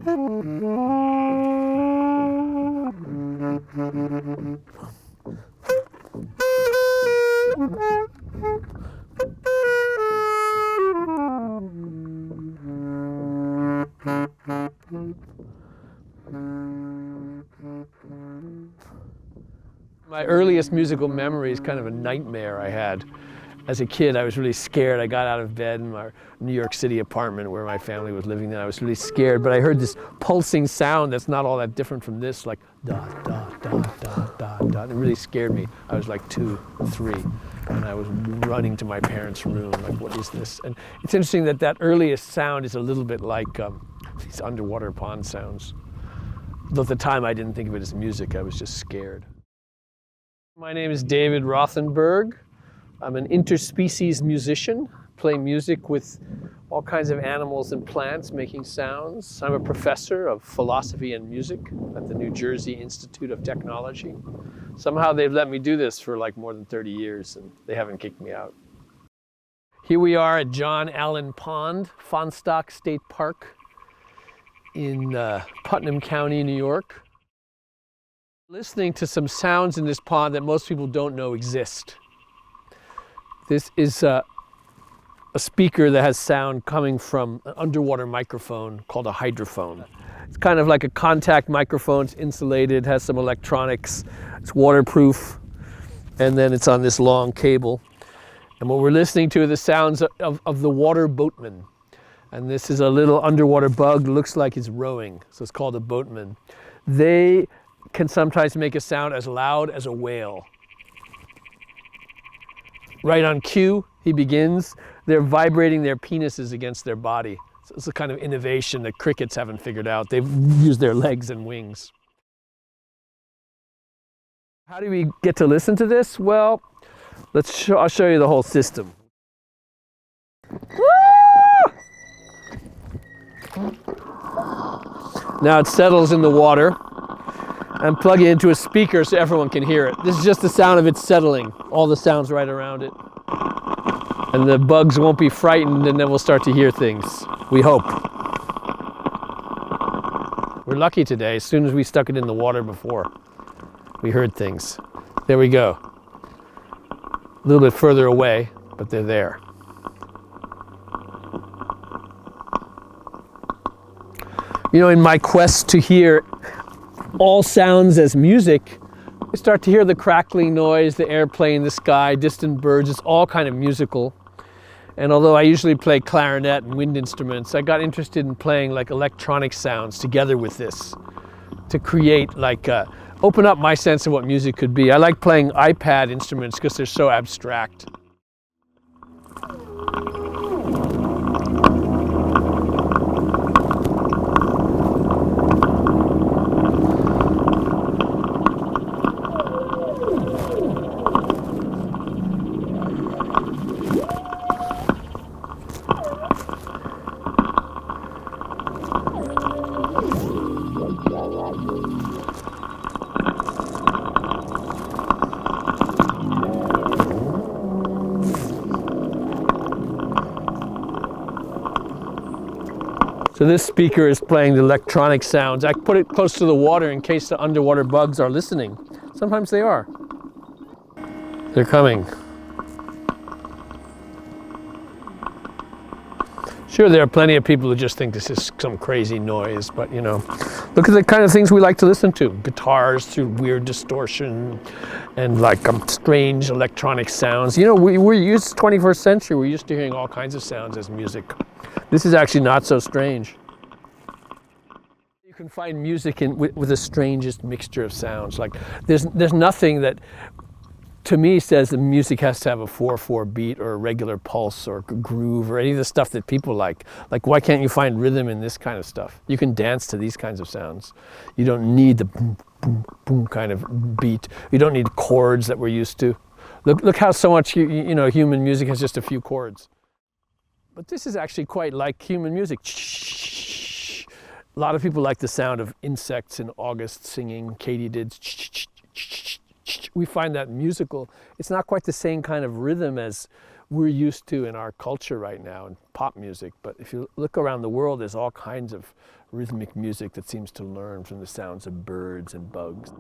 My earliest musical memory is kind of a nightmare I had. As a kid, I was really scared. I got out of bed in my New York City apartment where my family was living then. I was really scared, but I heard this pulsing sound that's not all that different from this, like da, da, da, da, da, da. It really scared me. I was like 2, 3, and I was running to my parents' room, like, what is this? And it's interesting that that earliest sound is a little bit like these underwater pond sounds. Though at the time I didn't think of it as music, I was just scared. My name is David Rothenberg. I'm an interspecies musician, play music with all kinds of animals and plants making sounds. I'm a professor of philosophy and music at the New Jersey Institute of Technology. Somehow they've let me do this for like more than 30 years and they haven't kicked me out. Here we are at John Allen Pond, Fahnestock State Park in Putnam County, New York. Listening to some sounds in this pond that most people don't know exist. This is a speaker that has sound coming from an underwater microphone called a hydrophone. It's kind of like a contact microphone. It's insulated, has some electronics, it's waterproof, and then it's on this long cable. And what we're listening to are the sounds of the water boatman. And this is a little underwater bug, looks like it's rowing, so it's called a boatman. They can sometimes make a sound as loud as a whale. Right on cue, he begins. They're vibrating their penises against their body. So it's a kind of innovation that crickets haven't figured out. They've used their legs and wings. How do we get to listen to this? Well, I'll show you the whole system. Now it settles in the water. And plug it into a speaker so everyone can hear it. This is just the sound of it settling, all the sounds right around it. And the bugs won't be frightened and then we'll start to hear things, we hope. We're lucky today, as soon as we stuck it in the water before, we heard things. There we go. A little bit further away, but they're there. You know, in my quest to hear all sounds as music, you start to hear the crackling noise, the airplane, the sky, distant birds. It's all kind of musical. And although I usually play clarinet and wind instruments, I got interested in playing like electronic sounds together with this to create like, open up my sense of what music could be. I like playing iPad instruments because they're so abstract. So this speaker is playing the electronic sounds. I put it close to the water in case the underwater bugs are listening. Sometimes they are. They're coming. Sure, there are plenty of people who just think this is some crazy noise, but you know, look at the kind of things we like to listen to. Guitars through weird distortion and like strange electronic sounds. You know, we're used, 21st century, we're used to hearing all kinds of sounds as music. This is actually not so strange. You can find music with the strangest mixture of sounds. Like there's nothing that, to me, says the music has to have a 4/4 beat or a regular pulse or groove or any of the stuff that people like. Like, why can't you find rhythm in this kind of stuff? You can dance to these kinds of sounds. You don't need the boom, boom, boom kind of beat. You don't need chords that we're used to. Look how so much you know human music has just a few chords. But this is actually quite like human music. A lot of people like the sound of insects in August singing katydids. We find that musical. It's not quite the same kind of rhythm as we're used to in our culture right now in pop music. But if you look around the world, there's all kinds of rhythmic music that seems to learn from the sounds of birds and bugs.